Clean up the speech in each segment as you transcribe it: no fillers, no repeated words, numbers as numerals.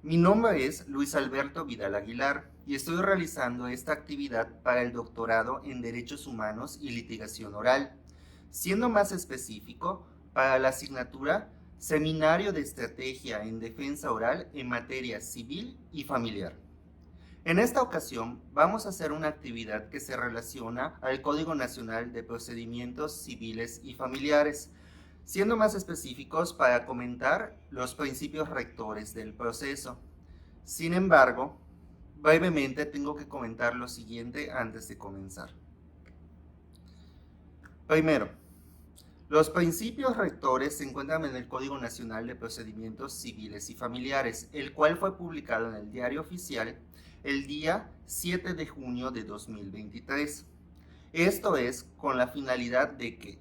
Mi nombre es Luis Alberto Vidal Aguilar y estoy realizando esta actividad para el doctorado en Derechos Humanos y Litigación Oral, siendo más específico, para la asignatura Seminario de Estrategia en Defensa Oral en Materia Civil y Familiar. En esta ocasión vamos a hacer una actividad que se relaciona al Código Nacional de Procedimientos Civiles y Familiares, siendo más específicos para comentar los principios rectores del proceso. Sin embargo, brevemente tengo que comentar lo siguiente antes de comenzar. Primero, los principios rectores se encuentran en el Código Nacional de Procedimientos Civiles y Familiares, el cual fue publicado en el Diario Oficial el día 7 de junio de 2023. Esto es con la finalidad de que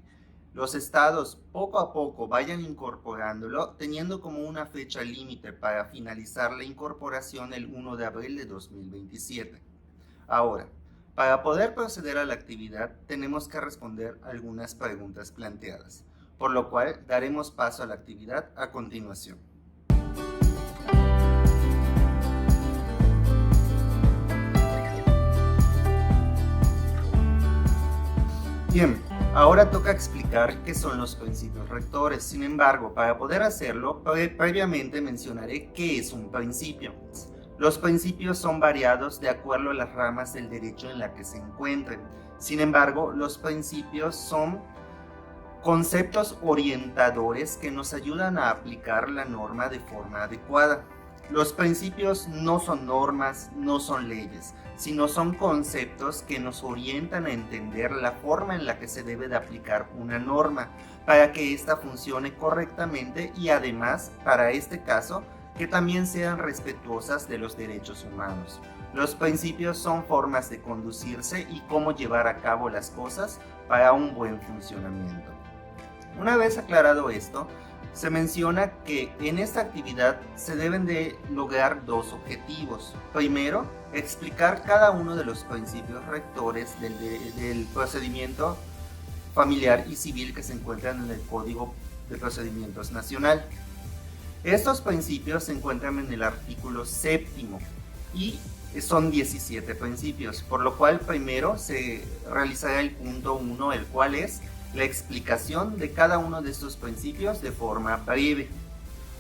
los estados poco a poco vayan incorporándolo, teniendo como una fecha límite para finalizar la incorporación el 1 de abril de 2027. Ahora, para poder proceder a la actividad, tenemos que responder algunas preguntas planteadas, por lo cual daremos paso a la actividad a continuación. Bien, ahora toca explicar qué son los principios rectores. Sin embargo, para poder hacerlo, previamente mencionaré qué es un principio. Los principios son variados de acuerdo a las ramas del derecho en la que se encuentren. Sin embargo, los principios son conceptos orientadores que nos ayudan a aplicar la norma de forma adecuada. Los principios no son normas, no son leyes, sino son conceptos que nos orientan a entender la forma en la que se debe de aplicar una norma para que ésta funcione correctamente y además, para este caso, que también sean respetuosas de los derechos humanos. Los principios son formas de conducirse y cómo llevar a cabo las cosas para un buen funcionamiento. Una vez aclarado esto, se menciona que en esta actividad se deben de lograr dos objetivos. Primero, explicar cada uno de los principios rectores del procedimiento familiar y civil que se encuentran en el Código de Procedimientos Nacional. Estos principios se encuentran en el artículo 7º y son 17 principios, por lo cual primero se realizará el punto 1, el cual es la explicación de cada uno de estos principios de forma breve.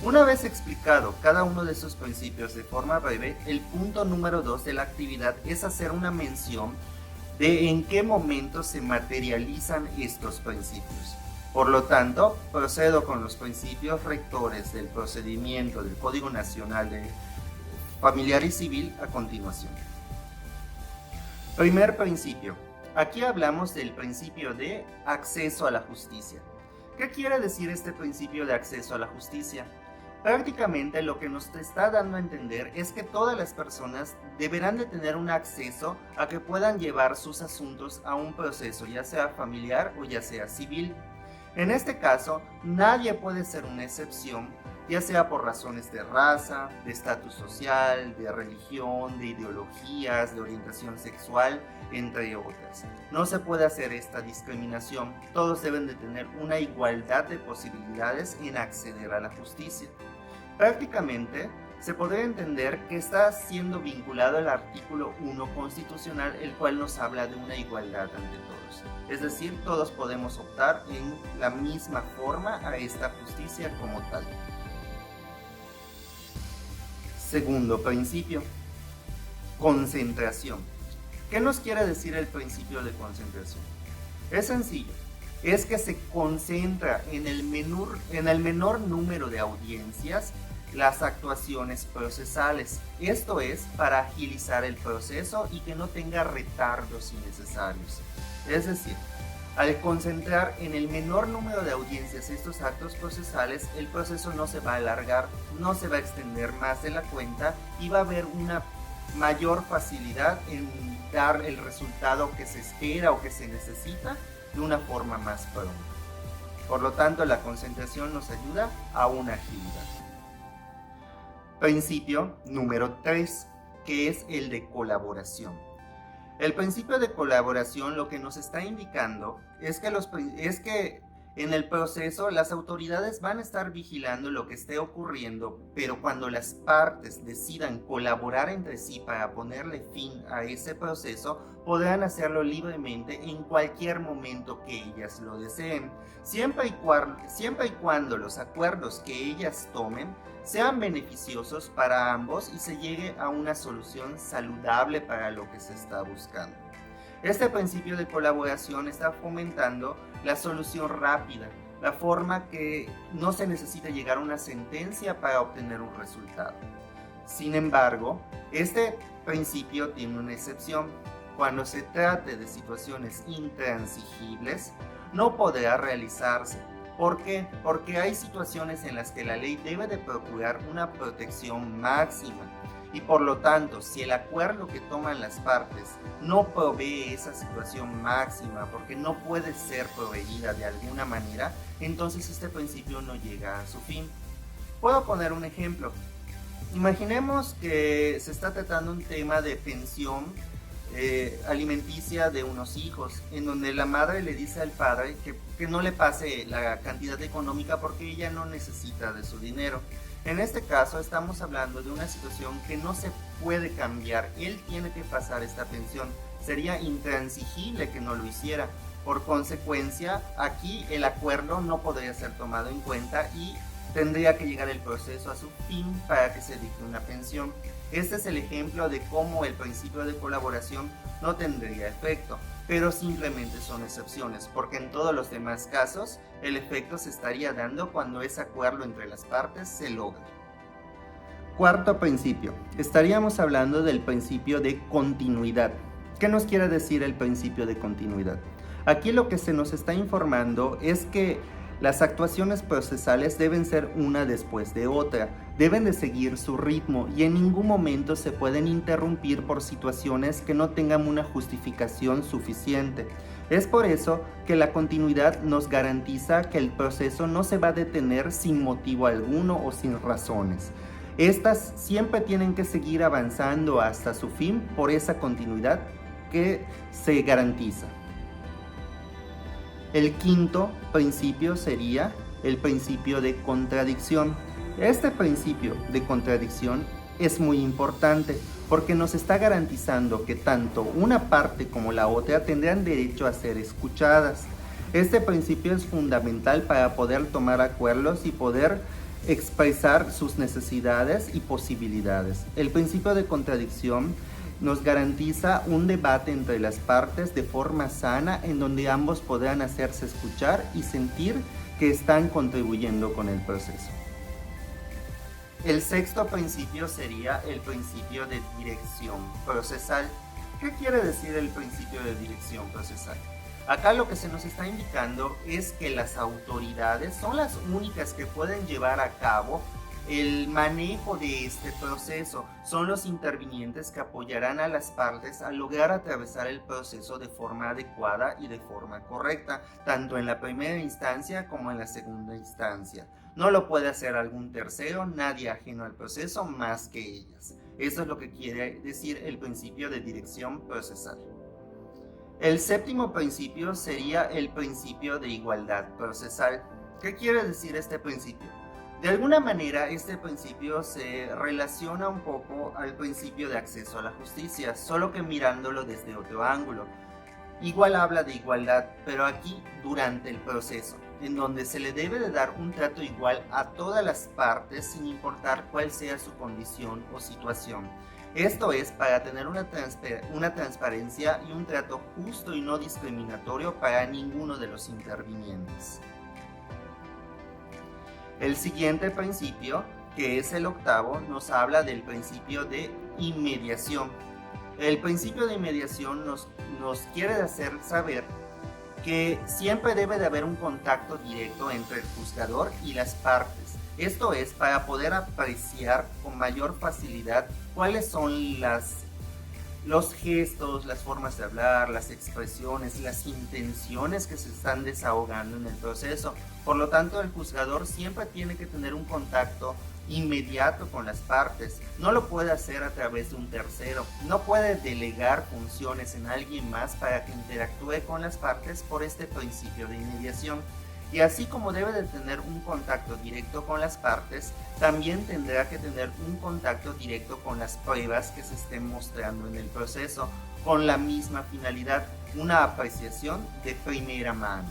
Una vez explicado cada uno de estos principios de forma breve, el punto número 2 de la actividad es hacer una mención de en qué momento se materializan estos principios. Por lo tanto, procedo con los principios rectores del procedimiento del Código Nacional de Familiar y Civil a continuación. Primer principio. Aquí hablamos del principio de acceso a la justicia. ¿Qué quiere decir este principio de acceso a la justicia? Prácticamente lo que nos está dando a entender es que todas las personas deberán de tener un acceso a que puedan llevar sus asuntos a un proceso, ya sea familiar o ya sea civil. En este caso, nadie puede ser una excepción, ya sea por razones de raza, de estatus social, de religión, de ideologías, de orientación sexual, entre otras. No se puede hacer esta discriminación. Todos deben de tener una igualdad de posibilidades en acceder a la justicia. Prácticamente, se podría entender que está siendo vinculado al artículo 1 constitucional, el cual nos habla de una igualdad ante todos. Es decir, todos podemos optar en la misma forma a esta justicia como tal. Segundo principio, concentración. ¿Qué nos quiere decir el principio de concentración? Es sencillo, es que se concentra en el menor número de audiencias las actuaciones procesales. Esto es para agilizar el proceso y que no tenga retardos innecesarios. Es decir, al concentrar en el menor número de audiencias estos actos procesales, el proceso no se va a alargar, no se va a extender más de la cuenta y va a haber una mayor facilidad en dar el resultado que se espera o que se necesita de una forma más pronta. Por lo tanto, la concentración nos ayuda a una agilidad. Principio número 3, que es el de colaboración. El principio de colaboración lo que nos está indicando es que En el proceso, las autoridades van a estar vigilando lo que esté ocurriendo, pero cuando las partes decidan colaborar entre sí para ponerle fin a ese proceso, podrán hacerlo libremente en cualquier momento que ellas lo deseen, siempre y cuando los acuerdos que ellas tomen sean beneficiosos para ambos y se llegue a una solución saludable para lo que se está buscando. Este principio de colaboración está fomentando la solución rápida, la forma que no se necesita llegar a una sentencia para obtener un resultado. Sin embargo, este principio tiene una excepción. Cuando se trate de situaciones intransigibles, no podrá realizarse. ¿Por qué? Porque hay situaciones en las que la ley debe de procurar una protección máxima. Y por lo tanto, si el acuerdo que toman las partes no provee esa situación máxima porque no puede ser proveída de alguna manera, entonces este principio no llega a su fin. Puedo poner un ejemplo. Imaginemos que se está tratando un tema de pensión alimenticia de unos hijos, en donde la madre le dice al padre que no le pase la cantidad económica porque ella no necesita de su dinero. En este caso estamos hablando de una situación que no se puede cambiar. Él tiene que pasar esta pensión. Sería intransigible que no lo hiciera. Por consecuencia, aquí el acuerdo no podría ser tomado en cuenta y tendría que llegar el proceso a su fin para que se dicte una pensión. Este es el ejemplo de cómo el principio de colaboración no tendría efecto, pero simplemente son excepciones, porque en todos los demás casos el efecto se estaría dando cuando ese acuerdo entre las partes se logra. Cuarto principio, estaríamos hablando del principio de continuidad. ¿Qué nos quiere decir el principio de continuidad? Aquí lo que se nos está informando es que las actuaciones procesales deben ser una después de otra, deben de seguir su ritmo y en ningún momento se pueden interrumpir por situaciones que no tengan una justificación suficiente. Es por eso que la continuidad nos garantiza que el proceso no se va a detener sin motivo alguno o sin razones. Estas siempre tienen que seguir avanzando hasta su fin por esa continuidad que se garantiza. El quinto principio sería el principio de contradicción. Este principio de contradicción es muy importante porque nos está garantizando que tanto una parte como la otra tendrán derecho a ser escuchadas. Este principio es fundamental para poder tomar acuerdos y poder expresar sus necesidades y posibilidades. El principio de contradicción nos garantiza un debate entre las partes de forma sana en donde ambos podrán hacerse escuchar y sentir que están contribuyendo con el proceso. El sexto principio sería el principio de dirección procesal. ¿Qué quiere decir el principio de dirección procesal? Acá lo que se nos está indicando es que las autoridades son las únicas que pueden llevar a cabo el manejo de este proceso. Son los intervinientes que apoyarán a las partes a lograr atravesar el proceso de forma adecuada y de forma correcta, tanto en la primera instancia como en la segunda instancia. No lo puede hacer algún tercero, nadie ajeno al proceso más que ellas. Eso es lo que quiere decir el principio de dirección procesal. El séptimo principio sería el principio de igualdad procesal. ¿Qué quiere decir este principio? De alguna manera, este principio se relaciona un poco al principio de acceso a la justicia, solo que mirándolo desde otro ángulo. Igual habla de igualdad, pero aquí durante el proceso, en donde se le debe de dar un trato igual a todas las partes sin importar cuál sea su condición o situación. Esto es para tener una transparencia y un trato justo y no discriminatorio para ninguno de los intervinientes. El siguiente principio, que es el octavo, nos habla del principio de inmediación. El principio de inmediación nos quiere hacer saber que siempre debe de haber un contacto directo entre el juzgador y las partes. Esto es para poder apreciar con mayor facilidad cuáles son los gestos, las formas de hablar, las expresiones, las intenciones que se están desahogando en el proceso. Por lo tanto, el juzgador siempre tiene que tener un contacto inmediato con las partes. No lo puede hacer a través de un tercero. No puede delegar funciones en alguien más para que interactúe con las partes por este principio de inmediación. Y así como debe de tener un contacto directo con las partes, también tendrá que tener un contacto directo con las pruebas que se estén mostrando en el proceso, con la misma finalidad, una apreciación de primera mano.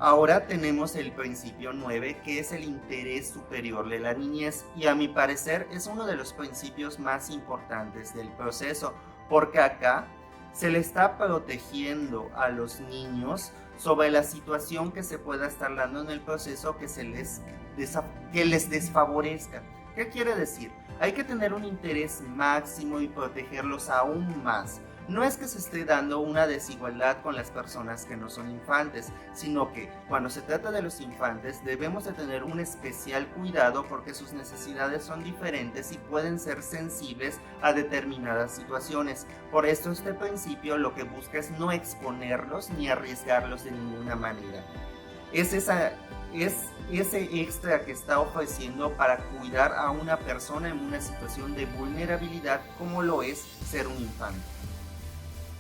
Ahora tenemos el principio 9, que es el interés superior de la niñez, y a mi parecer es uno de los principios más importantes del proceso, porque acá se le está protegiendo a los niños sobre la situación que se pueda estar dando en el proceso que les desfavorezca. ¿Qué quiere decir? Hay que tener un interés máximo y protegerlos aún más. No es que se esté dando una desigualdad con las personas que no son infantes, sino que cuando se trata de los infantes debemos de tener un especial cuidado porque sus necesidades son diferentes y pueden ser sensibles a determinadas situaciones. Por esto este principio lo que busca es no exponerlos ni arriesgarlos de ninguna manera. Es ese extra que está ofreciendo para cuidar a una persona en una situación de vulnerabilidad como lo es ser un infante.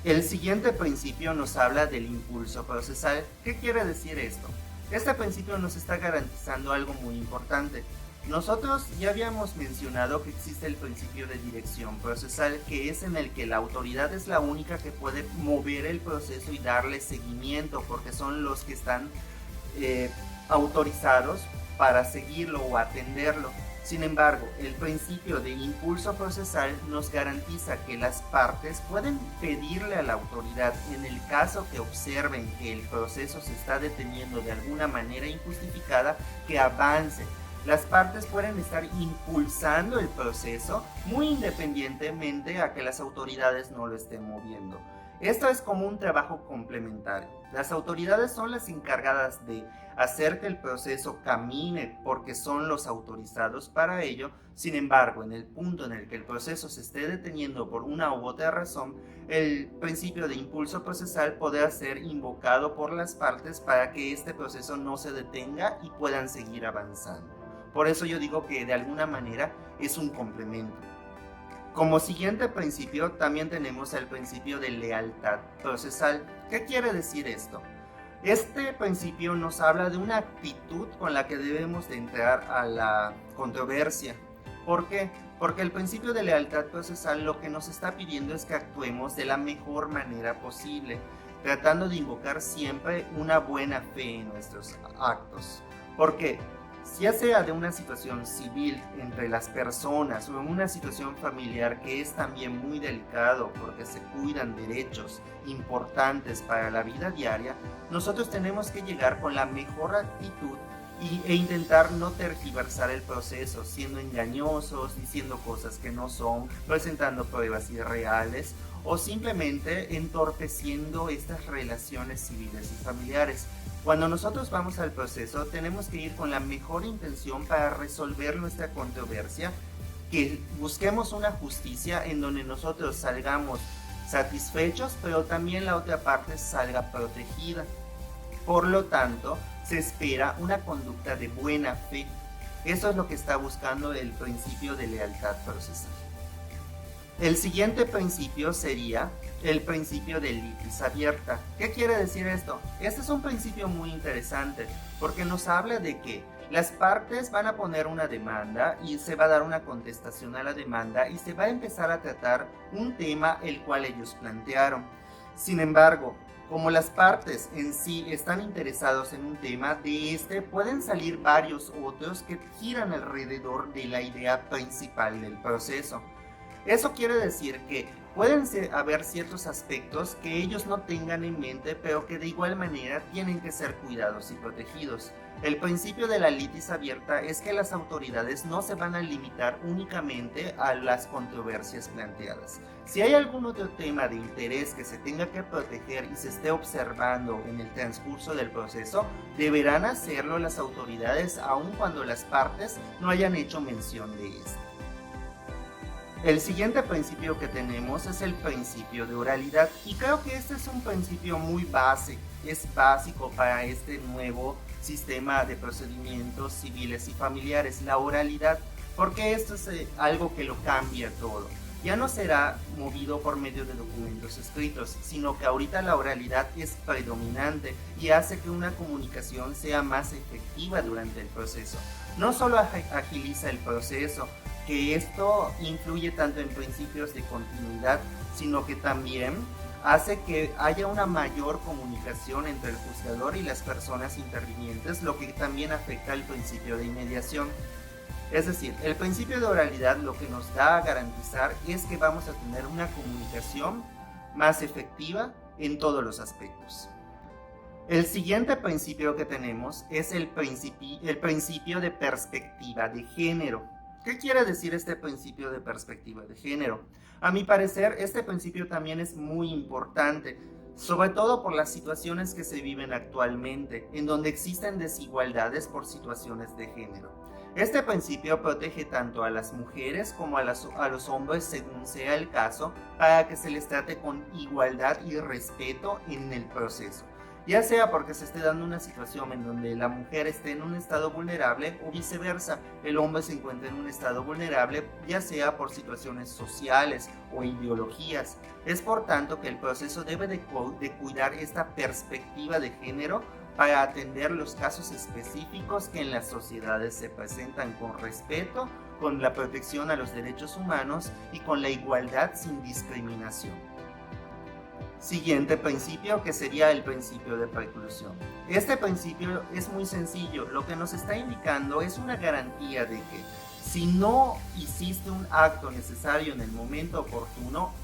El siguiente principio nos habla del impulso procesal. ¿Qué quiere decir esto? Este principio nos está garantizando algo muy importante. Nosotros ya habíamos mencionado que existe el principio de dirección procesal, que es en el que la autoridad es la única que puede mover el proceso y darle seguimiento, porque son los que están autorizados para seguirlo o atenderlo. Sin embargo, el principio de impulso procesal nos garantiza que las partes pueden pedirle a la autoridad, en el caso que observen que el proceso se está deteniendo de alguna manera injustificada, que avance. Las partes pueden estar impulsando el proceso muy independientemente a que las autoridades no lo estén moviendo. Esto es como un trabajo complementario. Las autoridades son las encargadas de hacer que el proceso camine porque son los autorizados para ello. Sin embargo, en el punto en el que el proceso se esté deteniendo por una u otra razón, el principio de impulso procesal podrá ser invocado por las partes para que este proceso no se detenga y puedan seguir avanzando. Por eso yo digo que de alguna manera es un complemento. Como siguiente principio también tenemos el principio de lealtad procesal. ¿Qué quiere decir esto? Este principio nos habla de una actitud con la que debemos de entrar a la controversia. ¿Por qué? Porque el principio de lealtad procesal lo que nos está pidiendo es que actuemos de la mejor manera posible, tratando de invocar siempre una buena fe en nuestros actos. ¿Por qué? Ya sea de una situación civil entre las personas o en una situación familiar que es también muy delicado porque se cuidan derechos importantes para la vida diaria, nosotros tenemos que llegar con la mejor actitud e intentar no tergiversar el proceso, siendo engañosos, diciendo cosas que no son, presentando pruebas irreales o simplemente entorpeciendo estas relaciones civiles y familiares. Cuando nosotros vamos al proceso, tenemos que ir con la mejor intención para resolver nuestra controversia, que busquemos una justicia en donde nosotros salgamos satisfechos, pero también la otra parte salga protegida. Por lo tanto, se espera una conducta de buena fe. Eso es lo que está buscando el principio de lealtad procesal. El siguiente principio sería el principio de litis abierta. ¿Qué quiere decir esto? Este es un principio muy interesante porque nos habla de que las partes van a poner una demanda y se va a dar una contestación a la demanda y se va a empezar a tratar un tema el cual ellos plantearon. Sin embargo, como las partes en sí están interesados en un tema, de este pueden salir varios otros que giran alrededor de la idea principal del proceso. Eso quiere decir que pueden haber ciertos aspectos que ellos no tengan en mente, pero que de igual manera tienen que ser cuidados y protegidos. El principio de la litis abierta es que las autoridades no se van a limitar únicamente a las controversias planteadas. Si hay algún otro tema de interés que se tenga que proteger y se esté observando en el transcurso del proceso, deberán hacerlo las autoridades aun cuando las partes no hayan hecho mención de esto. El siguiente principio que tenemos es el principio de oralidad, y creo que este es un principio muy básico para este nuevo sistema de procedimientos civiles y familiares, la oralidad, porque esto es algo que lo cambia todo. ya no será movido por medio de documentos escritos, sino que ahorita la oralidad es predominante y hace que una comunicación sea más efectiva durante el proceso. No solo agiliza el proceso, que esto influye tanto en principios de continuidad, sino que también hace que haya una mayor comunicación entre el juzgador y las personas intervinientes, lo que también afecta al principio de inmediación. Es decir, el principio de oralidad lo que nos da a garantizar es que vamos a tener una comunicación más efectiva en todos los aspectos. El siguiente principio que tenemos es el principio de perspectiva de género. ¿Qué quiere decir este principio de perspectiva de género? A mi parecer, este principio también es muy importante, sobre todo por las situaciones que se viven actualmente, en donde existen desigualdades por situaciones de género. Este principio protege tanto a las mujeres como a los hombres según sea el caso, para que se les trate con igualdad y respeto en el proceso, ya sea porque se esté dando una situación en donde la mujer esté en un estado vulnerable o viceversa, el hombre se encuentra en un estado vulnerable, ya sea por situaciones sociales o ideologías. Es por tanto que el proceso debe de cuidar esta perspectiva de género para atender los casos específicos que en las sociedades se presentan con respeto, con la protección a los derechos humanos y con la igualdad sin discriminación. Siguiente principio, que sería el principio de preclusión. Este principio es muy sencillo, lo que nos está indicando es una garantía de que si no hiciste un acto necesario en el momento oportuno,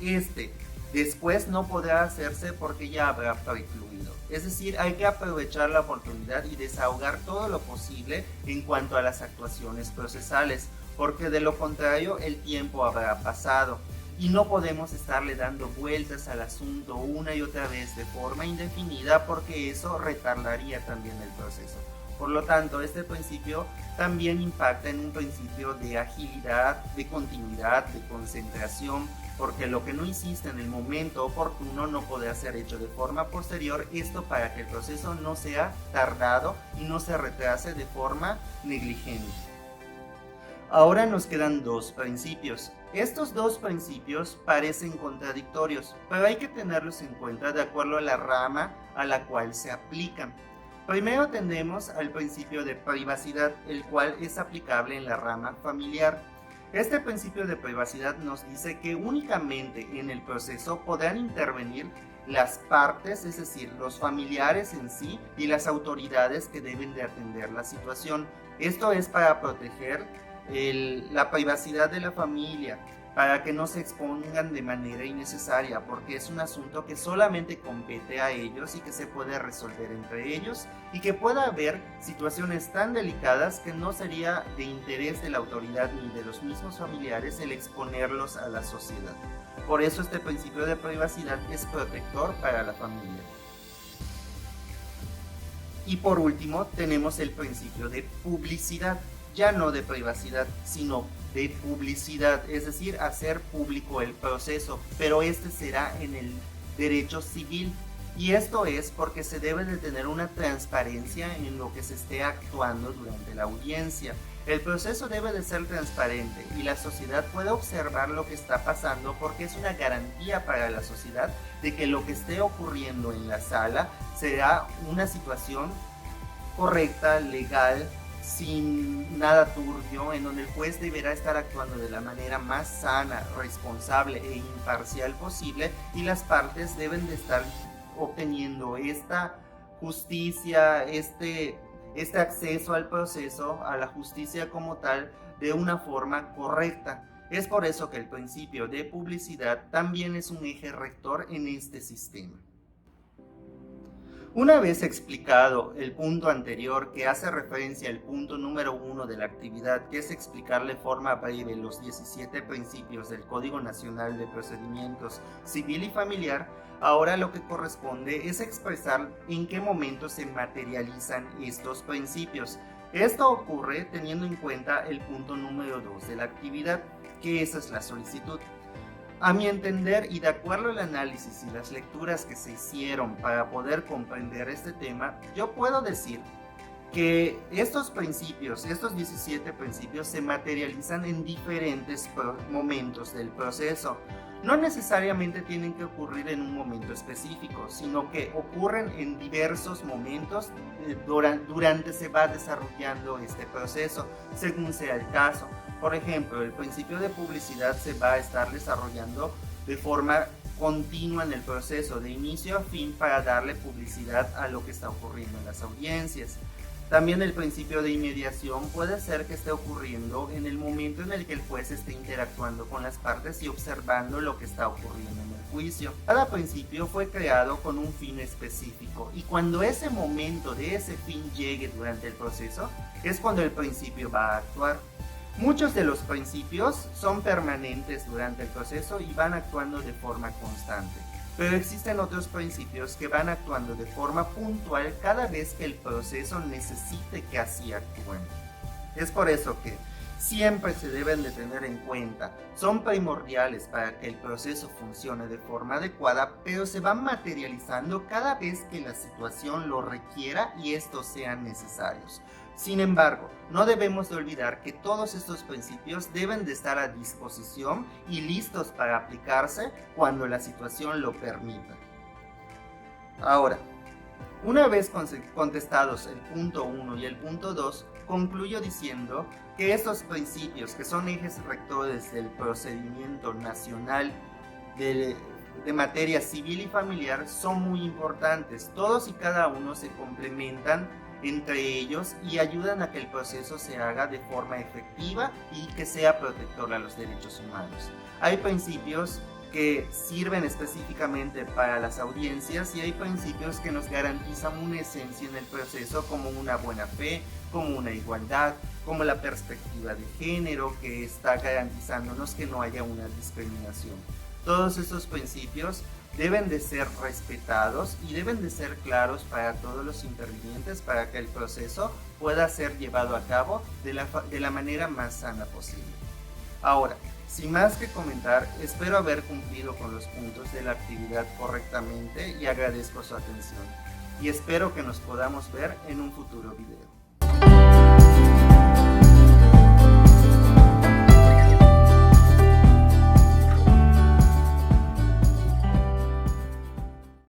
después no podrá hacerse porque ya habrá precluido. Es decir, hay que aprovechar la oportunidad y desahogar todo lo posible en cuanto a las actuaciones procesales, porque de lo contrario el tiempo habrá pasado y no podemos estarle dando vueltas al asunto una y otra vez de forma indefinida, porque eso retardaría también el proceso. Por lo tanto, este principio también impacta en un principio de agilidad, de continuidad, de concentración, porque lo que no hiciste en el momento oportuno no podrá ser hecho de forma posterior, esto para que el proceso no sea tardado y no se retrase de forma negligente. Ahora nos quedan dos principios. Estos dos principios parecen contradictorios, pero hay que tenerlos en cuenta de acuerdo a la rama a la cual se aplican. Primero tenemos al principio de privacidad, el cual es aplicable en la rama familiar. Este principio de privacidad nos dice que únicamente en el proceso podrán intervenir las partes, es decir, los familiares en sí y las autoridades que deben de atender la situación. Esto es para proteger la privacidad de la familia, para que no se expongan de manera innecesaria, porque es un asunto que solamente compete a ellos y que se puede resolver entre ellos, y que pueda haber situaciones tan delicadas que no sería de interés de la autoridad ni de los mismos familiares el exponerlos a la sociedad. Por eso este principio de privacidad es protector para la familia. Y por último tenemos el principio de publicidad, ya no de privacidad, sino de publicidad, es decir, hacer público el proceso, pero este será en el derecho civil, y esto es porque se debe de tener una transparencia en lo que se esté actuando durante la audiencia. El proceso debe de ser transparente y la sociedad puede observar lo que está pasando, porque es una garantía para la sociedad de que lo que esté ocurriendo en la sala será una situación correcta, legal, sin nada turbio, en donde el juez deberá estar actuando de la manera más sana, responsable e imparcial posible, y las partes deben de estar obteniendo esta justicia, este acceso al proceso, a la justicia como tal, de una forma correcta. Es por eso que el principio de publicidad también es un eje rector en este sistema. Una vez explicado el punto anterior, que hace referencia al punto número 1 de la actividad, que es explicar de forma breve los 17 principios del Código Nacional de Procedimientos Civil y Familiar, ahora lo que corresponde es expresar en qué momento se materializan estos principios. Esto ocurre teniendo en cuenta el punto número 2 de la actividad, que esa es la solicitud. A mi entender, y de acuerdo al análisis y las lecturas que se hicieron para poder comprender este tema, yo puedo decir que estos principios, estos 17 principios se materializan en diferentes momentos del proceso. No necesariamente tienen que ocurrir en un momento específico, sino que ocurren en diversos momentos durante se va desarrollando este proceso, según sea el caso. Por ejemplo, el principio de publicidad se va a estar desarrollando de forma continua en el proceso, de inicio a fin, para darle publicidad a lo que está ocurriendo en las audiencias. También el principio de inmediación puede ser que esté ocurriendo en el momento en el que el juez esté interactuando con las partes y observando lo que está ocurriendo en el juicio. Cada principio fue creado con un fin específico y cuando ese momento de ese fin llegue durante el proceso es cuando el principio va a actuar. Muchos de los principios son permanentes durante el proceso y van actuando de forma constante. Pero existen otros principios que van actuando de forma puntual cada vez que el proceso necesite que así actúen. Es por eso que siempre se deben de tener en cuenta, son primordiales para que el proceso funcione de forma adecuada, pero se van materializando cada vez que la situación lo requiera y estos sean necesarios. Sin embargo, no debemos de olvidar que todos estos principios deben de estar a disposición y listos para aplicarse cuando la situación lo permita. Ahora, una vez contestados el punto 1 y el punto 2, concluyo diciendo que estos principios, que son ejes rectores del procedimiento nacional de materia civil y familiar, son muy importantes. Todos y cada uno se complementan entre ellos y ayudan a que el proceso se haga de forma efectiva y que sea protector a los derechos humanos. Hay principios que sirven específicamente para las audiencias y hay principios que nos garantizan una esencia en el proceso, como una buena fe, como una igualdad, como la perspectiva de género, que está garantizándonos que no haya una discriminación. Todos estos principios deben de ser respetados y deben de ser claros para todos los intervinientes para que el proceso pueda ser llevado a cabo de la manera más sana posible. Ahora, sin más que comentar, espero haber cumplido con los puntos de la actividad correctamente y agradezco su atención. Y espero que nos podamos ver en un futuro video.